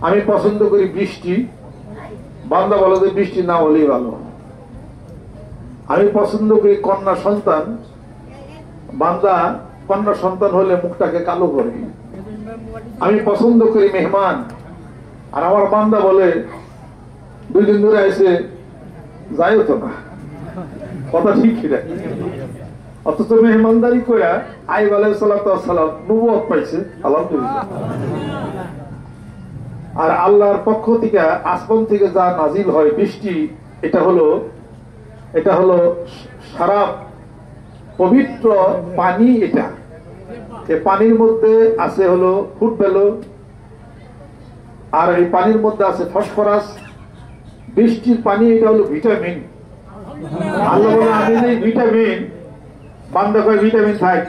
আমি পছন্দ করি বৃষ্টি, বান্দা বলে যে বৃষ্টি না হলেই ভালো। আমি পছন্দ করি কন্যা সন্তান, বান্দা কন্যা সন্তান হলে মুখটাকে কালো করে। আমি পছন্দ করি মেহমান, আর আমার বান্দা বলে 2 দিন ধরে এসে যাইও তো না। কথা ঠিক কিনা? অথচ মেহমানদারি করে আইব আলাইহিস সালাম নবুয়ত পাইছে, আলহামদুলিল্লাহ। আর আল্লাহর পক্ষ থেকে আসমান থেকে যা নাজিল হয় বৃষ্টি, এটা হলো সারা পবিত্র পানি। এটা এই পানির মধ্যে আছে হলো ফুড ভ্যালু, আর এই পানির মধ্যে আছে ফসফরাস। বৃষ্টির পানি এটা হলো ভিটামিন। আল্লাহ বলে আমি যে ভিটামিন, বান্দা কয় ভিটামিন থাক।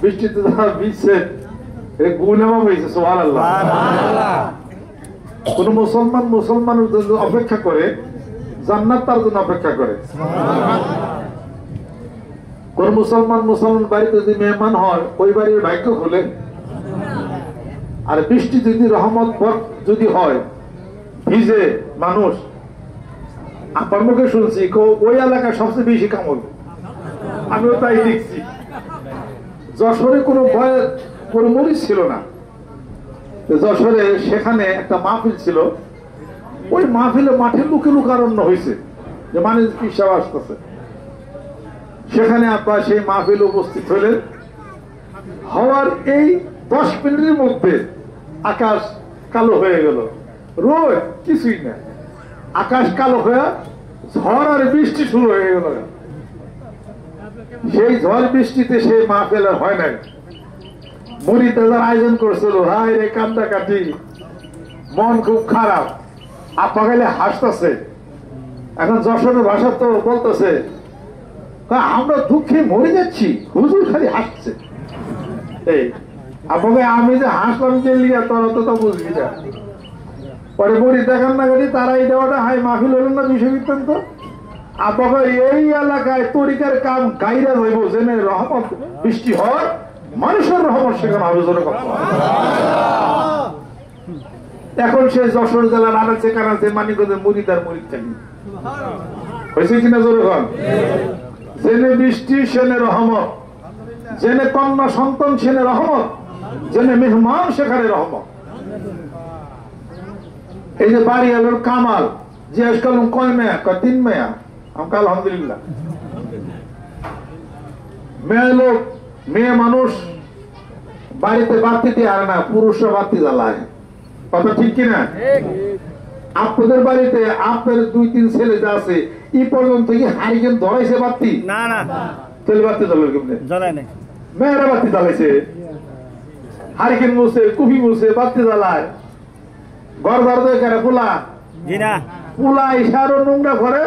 বৃষ্টিতে যারা ভিজছে গুনামা হয়েছে, সুবহানাল্লাহ। কোন মুসলমানের জন্য অপেক্ষা করে, জান্নাত তার জন্য অপেক্ষা করে। কোন মুসলমান বাড়িতে যদি মেহমান হয়, ওই বাড়ির ভাগ্য খুলে। আর বৃষ্টি যদি রহমত যদি হয়, ভিজে মানুষ, আপনার মুখে শুনছি ওই এলাকায় সবচেয়ে বেশি কামড়। আমিও তাই দেখছি। যশোরে কোনো ভয়ের কোনো মরিচ ছিল না। যশোরে সেখানে একটা মাহফিল ছিল। ওই মাহফিলে মাঠে লুকে লুকারণ্য হয়েছে যে মানে পিসাব আসতেছে। সেখানে আপনার সেই মাহফিল উপস্থিত হলেন। হওয়ার এই 10 মিনিটের মধ্যে আকাশ কালো হয়ে গেল। রোদ কিছুই না, আকাশ কালো হয়ে ঝড় আর বৃষ্টি শুরু হয়ে গেল। সেই ঝড় বৃষ্টিতে সেই মাহফিল আর হয় নাই। মুরিদদের আয়োজন করছিল, হায় রে কান্দা কাটি, মন খুব খারাপ। আপা গেলে হাসতেছে। এখন যশোরের ভাষা তো বলতেছে আমরা দুঃখে মরে যাচ্ছি, হুজুর খালি হাসছে। এই আপনাকে আমি যে হাসলাম গেলিয়া তোরা তো বুঝবি না। পরে মুরিদ দেখান না করি তারা এই দেওয়াটা হাই মাহফিল হলেন না বিষয় বৃত্তান্ত। আপনাকে এই এলাকায় তরিকার কাম গাইরা হইব, জেনে রহমত বৃষ্টি হয়, মানুষের রহমত সেখানে হবে। এখন সে যশোর জেলার আনাচে কানাচে মানিকগঞ্জের মুরিদ আর মুরিদ চালি হয়েছে কিনা জোরে কন? জেনে বৃষ্টি সেনে রহমত, জেনে কন্যা সন্তান সেনে রহমত, জেনে মেহমান সেখানে রহমত। এই যে বাড়ি এলোর কামাল জিজ্ঞেস করলাম কয় মেয়া? কয় 3 মেয়া। আমাকে আলহামদুলিল্লাহ। মেয়ে লোক, মেয়ে মানুষ বাড়িতে বাতি দিয়ে আর না, পুরুষরা বাতি জ্বালায়। কথা ঠিক কিনা? আপনাদের বাড়িতে আপনার 2-3 ছেলে যা আছে এই পর্যন্ত কি হারিকেন ধরাইছে বাতি? না না, তেল বাতি জ্বালায় কেমনে? জ্বালায় না, মেয়েরা বাতি জ্বালাইছে। হারিকেন মুছে, কুপি মুছে, বাতি জ্বালায়। ঘর ঘর দেয় কেন? পোলা পোলা ইশারো নোংরা ঘরে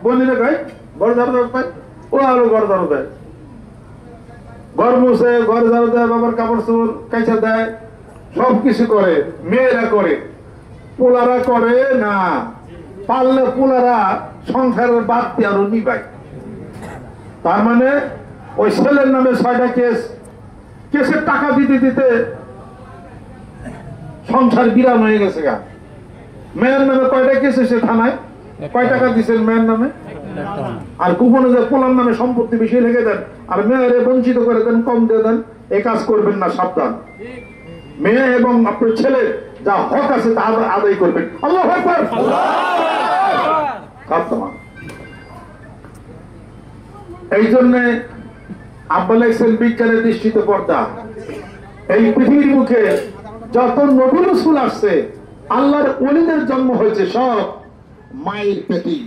বলিলে গাই ঘর ঝাড়ু দেয়, ও আরো ঘর ঝাড়ু দেয়, ঘর মুছে, ঘর ঝাড়ু দেয়, বাবার কাপড় চোপড় কাইচা দেয়, সবকিছু করে। মেয়েরা করে, পোলারা করে না। পারলে পোলারা সংসারের বাড়তি আরো নিবাই। তার মানে ওই ছেলের নামে 6টা কেস, কেসের টাকা দিতে দিতে সংসার বিরাম হয়ে গেছে গা। মেয়ের নামে কয়টা কেস এসে থানায়? কয় টাকা দিচ্ছেন মেয়ের নামে? আর কুপনে যে পোলার নামে সম্পত্তি বেশি লেগে দেন, আর মেয়েরে বঞ্চিত করে দেন, কম দিয়ে দেন। এই কাজ করবেন না, সাবধান। মেয়ে এবং আপনার ছেলে যা হক আছে তা আদায় করবেন। আল্লাহু আকবার। এই জন্য আব্বা লেখছেন বিজ্ঞানের দৃষ্টিতে পর্দা। এই পৃথিবীর মুখে যত নবী রাসূল আসছে, আল্লাহর ওলিদের জন্ম হয়েছে সব মায়ের পেটে।